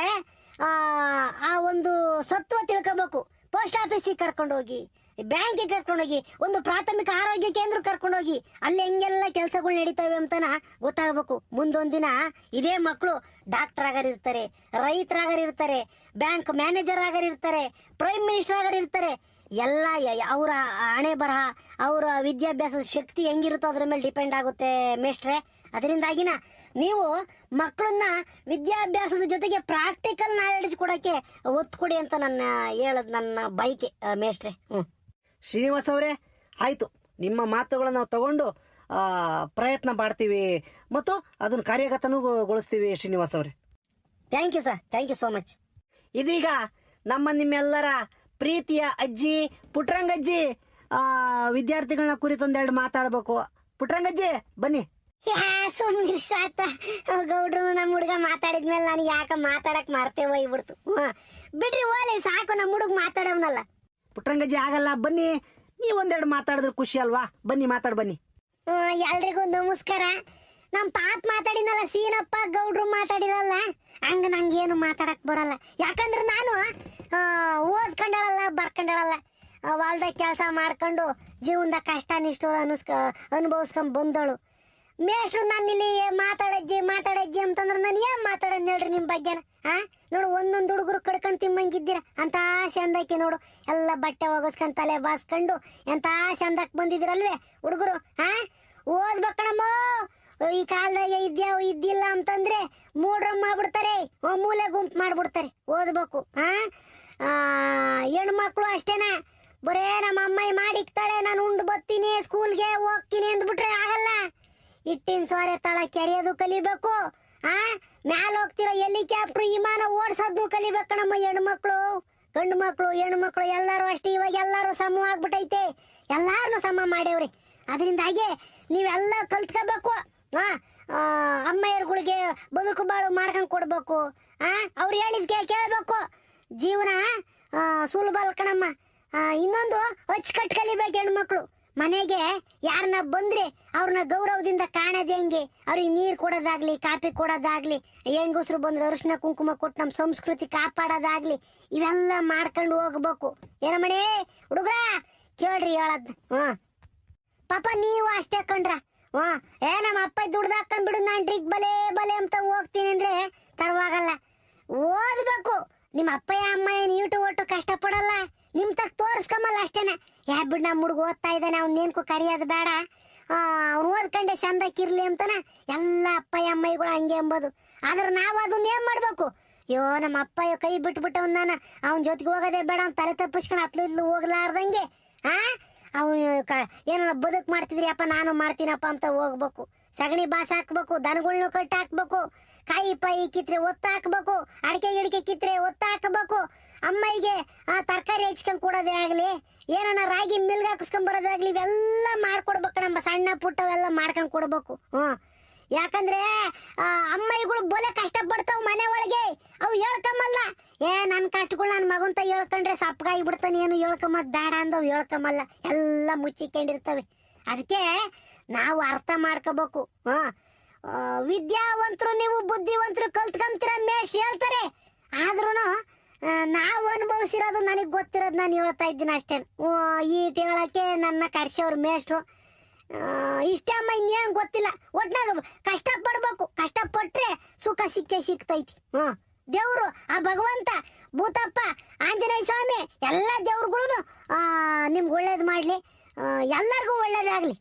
ಆ ಒಂದು ಸತ್ವ ತಿಳ್ಕೋಬೇಕು. ಪೋಸ್ಟ್ ಆಫೀಸಿಗೆ ಕರ್ಕೊಂಡೋಗಿ, ಬ್ಯಾಂಕಿಗೆ ಕರ್ಕೊಂಡೋಗಿ, ಒಂದು ಪ್ರಾಥಮಿಕ ಆರೋಗ್ಯ ಕೇಂದ್ರ ಕರ್ಕೊಂಡೋಗಿ, ಅಲ್ಲಿ ಹೆಂಗೆಲ್ಲ ಕೆಲಸಗಳು ನಡೀತವೆ ಅಂತನ ಗೊತ್ತಾಗಬೇಕು. ಮುಂದೊಂದ್ ದಿನ ಇದೇ ಮಕ್ಕಳು ಡಾಕ್ಟರ್ ಆಗರಿರ್ತಾರೆ, ರೈತರಾಗರಿರ್ತಾರೆ, ಬ್ಯಾಂಕ್ ಮ್ಯಾನೇಜರ್ ಆಗರಿರ್ತಾರೆ, ಪ್ರೈಮ್ ಮಿನಿಸ್ಟರ್ ಆಗರಿರ್ತಾರೆ. ಎಲ್ಲ ಅವರ ಹಣೆ ಬರಹ, ಅವರ ವಿದ್ಯಾಭ್ಯಾಸದ ಶಕ್ತಿ ಹೆಂಗಿರುತ್ತೋ ಅದ್ರ ಮೇಲೆ ಡಿಪೆಂಡ್ ಆಗುತ್ತೆ ಮೇಷ್ಟ್ರೆ. ಅದರಿಂದಾಗಿನ ನೀವು ಮಕ್ಕಳನ್ನ ವಿದ್ಯಾಭ್ಯಾಸದ ಜೊತೆಗೆ ಪ್ರಾಕ್ಟಿಕಲ್ ನಾಲೆಡ್ಜ್ ಕೊಡಕ್ಕೆ ಒತ್ತು ಕೊಡಿ ಅಂತ ನನ್ನ ಬೈಕೆ ಮೇಷ್ಟ್ರೆ. ಶ್ರೀನಿವಾಸ್ ಅವರೇ, ಆಯಿತು, ನಿಮ್ಮ ಮಾತುಗಳನ್ನು ನಾವು ತಗೊಂಡು ಪ್ರಯತ್ನ ಮಾಡ್ತೀವಿ ಮತ್ತು ಅದನ್ನು ಕಾರ್ಯಗತನೂಗೊಳಿಸ್ತೀವಿ ಶ್ರೀನಿವಾಸ್ ಅವರೇ. Thank you sir, thank you so much. ಇದೀಗ ನಿಮ್ಮೆಲ್ಲರ ಪ್ರೀತಿಯ ಅಜ್ಜಿ ಪುಟ್ರಂಗಜ್ಜಿ ವಿದ್ಯಾರ್ಥಿಗಳನ್ನ ಕುರಿತೊಂದೆರಡು ಮಾತಾಡ್ಬೇಕು. ಪುಟ್ರಂಗಜ್ಜಿ ಬನ್ನಿ. ಸುಮ್ಮನೆ ಸಾತ ಗೌಡ್ರು, ನಮ್ಮ ಹುಡುಗ ಮಾತಾಡಿದ್ಮೇಲೆ ನಾನು ಯಾಕೆ ಮಾತಾಡಕ್ ಮರ್ತೇ ಹೋಗ್ಬಿಡ್ತು. ಬಿಡ್ರಿ ಓಲಿ ಸಾಕು, ನಮ್ಮ ಹುಡುಗ ಮಾತಾಡವನಲ್ಲ. ಪುಟ್ರಂಗಜ್ಜಿ ಆಗಲ್ಲ, ಬನ್ನಿ, ನೀವೊಂದೆರಡು ಮಾತಾಡಿದ್ರೆ ಖುಷಿ ಅಲ್ವಾ? ಬನ್ನಿ ಬನ್ನಿ. ಎಲ್ರಿಗೂ ನಮಸ್ಕಾರ. ನಮ್ ಪಾಪ ಮಾತಾಡಿನಲ್ಲ, ಸೀನಪ್ಪ ಗೌಡ್ರು ಮಾತಾಡಿರಲ್ಲ, ಹಂಗ ನಂಗೇನು ಮಾತಾಡಕ್ ಬರಲ್ಲ. ಯಾಕಂದ್ರೆ ನಾನು ಓದ್ಕೊಂಡಳಲ್ಲ, ಬರ್ಕೊಂಡಳಲ್ಲ, ಹೊಲ್ದಾಗ ಕೆಲಸ ಮಾಡ್ಕೊಂಡು ಜೀವನದ ಕಷ್ಟ ನಿಷ್ಠೂರ ಅನುಭವಿಸ್ಕೊಂಡ್ ಬಂದಳು. ಮೇಷ್ಟ್ರು ನಾನು ಇಲ್ಲಿ ಮಾತಾಡಜ್ಜಿ ಅಂತಂದ್ರೆ ನಾನು ಏನ್ ಮಾತಾಡೋದ್ ಹೇಳ್ರಿ ನಿಮ್ ಬಗ್ಗೆನ? ನೋಡು, ಒಂದೊಂದು ಹುಡುಗರು ಕಡ್ಕೊಂಡ್ ತಿಮ್ಮಂಗಿದ್ದೀರ ಅಂತ ಚಂದಕ್ಕೆ. ನೋಡು, ಎಲ್ಲ ಬಟ್ಟೆ ಒಗಸ್ಕೊಂಡ್ ತಲೆ ಬಾಸ್ಕೊಂಡು ಎಂತ ಚಂದಕ್ ಬಂದಿದಿರಲ್ವೇ ಹುಡುಗರು. ಓದ್ಬೇಕಣಮ್ಮ, ಈ ಕಾಲದಾಗ ಇದ್ದಿಲ್ಲ ಅಂತಂದ್ರೆ ಮೂಡ್ರ ಮಾಡ್ಬಿಡ್ತಾರೆ, ಮೂಲೆ ಗುಂಪು ಮಾಡ್ಬಿಡ್ತಾರೆ. ಓದ್ಬೇಕು. ಹೆಣ್ಮಕ್ಳು ಅಷ್ಟೇನಾ, ಬರೇ ನಮ್ಮ ಅಮ್ಮಾಯಿ ಮಾಡಿಕ್ತಾಳೆ, ನಾನು ಉಂಡು ಬತ್ತೀನಿ, ಸ್ಕೂಲ್ಗೆ ಹೋಗ್ತೀನಿ ಅಂದ್ಬಿಟ್ರೆ ಆಗಲ್ಲ. ಇಟ್ಟಿನ ಸೋರೆ ತಳ ಕೆರೆಯೋದು ಕಲಿಬೇಕು. ಮ್ಯಾಲ ಹೋಗ್ತಿರೋ ಹೆಲಿಕಾಪ್ಟರ್ ವಿಮಾನ ಓಡಿಸೋದು ಕಲಿಬೇಕಣಮ್ಮ ಹೆಣ್ಮಕ್ಳು. ಗಂಡು ಮಕ್ಳು ಹೆಣ್ಮಕ್ಳು ಎಲ್ಲರೂ ಅಷ್ಟೇ. ಇವಾಗ ಎಲ್ಲರೂ ಸಮ ಆಗ್ಬಿಟ್ಟೈತೆ, ಎಲ್ಲಾರನು ಸಮ ಮಾಡ್ಯವ್ರಿ. ಅದರಿಂದಾಗಿ ನೀವೆಲ್ಲ ಕಲ್ತ್ಕೋಬೇಕು. ಅಮ್ಮಾಯರ್ಗಳಿಗೆ ಬದುಕು ಬಾಳು ಮಾಡ್ಕೊಂಡ್ ಕೊಡ್ಬೇಕು. ಅವ್ರು ಹೇಳಿದ್ಕೆ ಕೇಳ್ಬೇಕು. ಜೀವನ ಸುಲಭ ಅಲ್ಲ ಕಣಮ್ಮ. ಇನ್ನೊಂದು ಅಚ್ಚುಕಟ್ಟು ಕಲಿಬೇಕು ಹೆಣ್ಮಕ್ಳು. ಮನೆಗೆ ಯಾರನ್ನ ಬಂದ್ರೆ ಅವ್ರನ್ನ ಗೌರವದಿಂದ ಕಾಣೋದು ಹೆಂಗೆ, ಅವ್ರಿಗೆ ನೀರು ಕೊಡೋದಾಗ್ಲಿ, ಕಾಫಿ ಕೊಡೋದಾಗ್ಲಿ, ಹೆಂಗಸರು ಬಂದ್ರೆ ಅರಿಶಿನ ಕುಂಕುಮ ಕೊಟ್ಟು ನಮ್ಮ ಸಂಸ್ಕೃತಿ ಕಾಪಾಡೋದಾಗ್ಲಿ, ಇವೆಲ್ಲ ಮಾಡ್ಕೊಂಡು ಹೋಗ್ಬೇಕು. ಏನಮ್ಮಣಿ ಹುಡುಗ್ರ ಕೇಳ್ರಿ ಹೇಳದ್. ಪಾಪ ನೀವು ಅಷ್ಟೇ ಕಂಡ್ರ. ನಮ್ಮ ಅಪ್ಪ ದುಡ್ದು ಹಾಕೊಂಡ್ಬಿಡು, ನಾನ್ ಟ್ರಿಕ್ ಬಲೆ ಅಂತ ಹೋಗ್ತೀನಿ ಅಂದ್ರೆ ತರವಾಗಲ್ಲ. ಓದ್ಬೇಕು. ನಿಮ್ಮ ಅಪ್ಪಯ್ಯ ಅಮ್ಮ ಏನ್ ಒಟ್ಟು ಕಷ್ಟ ಪಡಲ್ಲ, ನಿಮ್ ತಕ್ ತೋರ್ಸ್ಕೊಂಬಲ್ಲ ಅಷ್ಟೇನ. ಬಿಡ್ ನಮ್ಮ ಹುಡುಗ ಓದ್ತಾ ಇದ್ದಾನೆ, ಅವ್ನೇನ್ಕು ಕರಿಯೋದು ಬೇಡ, ಅವ್ನು ಓದ್ಕೊಂಡೆ ಚಂದಕ್ಕಿರ್ಲಿ ಅಂತನ ಎಲ್ಲ ಅಪ್ಪಯ್ಯ ಅಮ್ಮಯ್ಯಗಳು ಹಂಗೆ ಎಂಬೋದು. ಆದ್ರೆ ನಾವು ಅದನ್ನ ಏನ್ ಮಾಡ್ಬೇಕು? ನಮ್ಮ ಅಪ್ಪಯ್ಯ ಕೈ ಬಿಟ್ಬಿಟ್ಟವ್, ನಾನು ಅವನ ಜೊತೆಗೆ ಹೋಗೋದೇ ಬೇಡ, ಅವ್ನು ತಲೆ ತಪ್ಪಿಸ್ಕೊಂಡು ಹತ್ಲಿದ್ಲು ಹೋಗ್ಲಾರ್ದಂಗೆ. ಅವನು ಏನೋ ಬದುಕು ಮಾಡ್ತಿದ್ರಿ ಅಪ್ಪ, ನಾನು ಮಾಡ್ತೀನಪ್ಪ ಅಂತ ಹೋಗ್ಬೇಕು. ಸಗಣಿ ಬಾಸ್ ಹಾಕ್ಬೇಕು, ದನಗಳ್ನು ಕಟ್ಟಿ ಹಾಕ್ಬೇಕು, ಕಾಯಿ ಪಾಯಿ ಕಿತ್ರೆ ಒತ್ತ ಹಾಕ್ಬೇಕು, ಅಡಿಕೆ ಗಿಡಿಕೆ ಕಿತ್ರೆ ಒತ್ತ ಹಾಕಬೇಕು. ಅಮ್ಮಯ್ಯಗೆ ತರಕಾರಿ ಹೆಚ್ಕೊಂಡ್ ಕೊಡೋದೇ ಆಗ್ಲಿ, ಏನಾನ ರಾಗಿ ಮಿಲ್ಗೆ ಹಾಕಿಸ್ಕೊಂಡ್ ಬರೋದಾಗ್ಲಿ, ಇವೆಲ್ಲ ಮಾಡ್ಕೊಡ್ಬೇಕು. ನಮ್ಮ ಸಣ್ಣ ಪುಟ್ಟವೆಲ್ಲ ಮಾಡ್ಕೊಂಡ್ ಕೊಡ್ಬೇಕು. ಯಾಕಂದ್ರೆ ಅಮ್ಮಯ್ಯಗಳು ಬೊಲೆ ಕಷ್ಟ ಪಡ್ತಾವ್ ಮನೆ ಒಳಗೆ, ಅವು ಹೇಳ್ಕಮ್ಮಲ್ಲ. ನನ್ ಕಷ್ಟಗಳು ನನ್ನ ಮಗಂತ ಹೇಳ್ಕೊಂಡ್ರೆ ಸಪ್ಪಗಾಗಿ ಬಿಡ್ತಾನೆ, ಏನು ಹೇಳ್ಕೊಂಬದ್ ಬೇಡ ಅಂದವ್ ಹೇಳ್ಕಮ್ಮಲ್ಲ, ಎಲ್ಲ ಮುಚ್ಚಿಕೊಂಡಿರ್ತವೆ. ಅದಕ್ಕೆ ನಾವು ಅರ್ಥ ಮಾಡ್ಕೋಬೇಕು. ವಿದ್ಯಾವಂತರು ನೀವು ಬುದ್ಧಿವಂತರು ಕಲ್ತ್ಕೊಂತೀರ ಮೇಷ್ ಹೇಳ್ತಾರೆ. ಆದ್ರೂ ನಾವು ಅನುಭವಿಸಿರೋದು ನನಗೆ ಗೊತ್ತಿರೋದು ನಾನು ಹೇಳ್ತಾ ಇದ್ದೀನಿ ಅಷ್ಟೇ. ಈಟ್ ಹೇಳಕ್ಕೆ ನನ್ನ ಕರ್ಸವ್ರು ಮೇಷ್ಟ್ರು. ಇಷ್ಟೇ ಅಮ್ಮ, ಇನ್ನೇನು ಗೊತ್ತಿಲ್ಲ. ಒಟ್ನಾಗ ಕಷ್ಟ ಪಡ್ಬೇಕು, ಕಷ್ಟಪಟ್ರೆ ಸುಖ ಸಿಗ್ತೈತಿ. ದೇವ್ರು, ಆ ಭಗವಂತ, ಭೂತಪ್ಪ, ಆಂಜನೇಯ ಸ್ವಾಮಿ, ಎಲ್ಲ ದೇವ್ರುಗಳು ನಿಮ್ಗೆ ಒಳ್ಳೇದು ಮಾಡ್ಲಿ, ಎಲ್ಲರಿಗೂ ಒಳ್ಳೇದಾಗ್ಲಿ.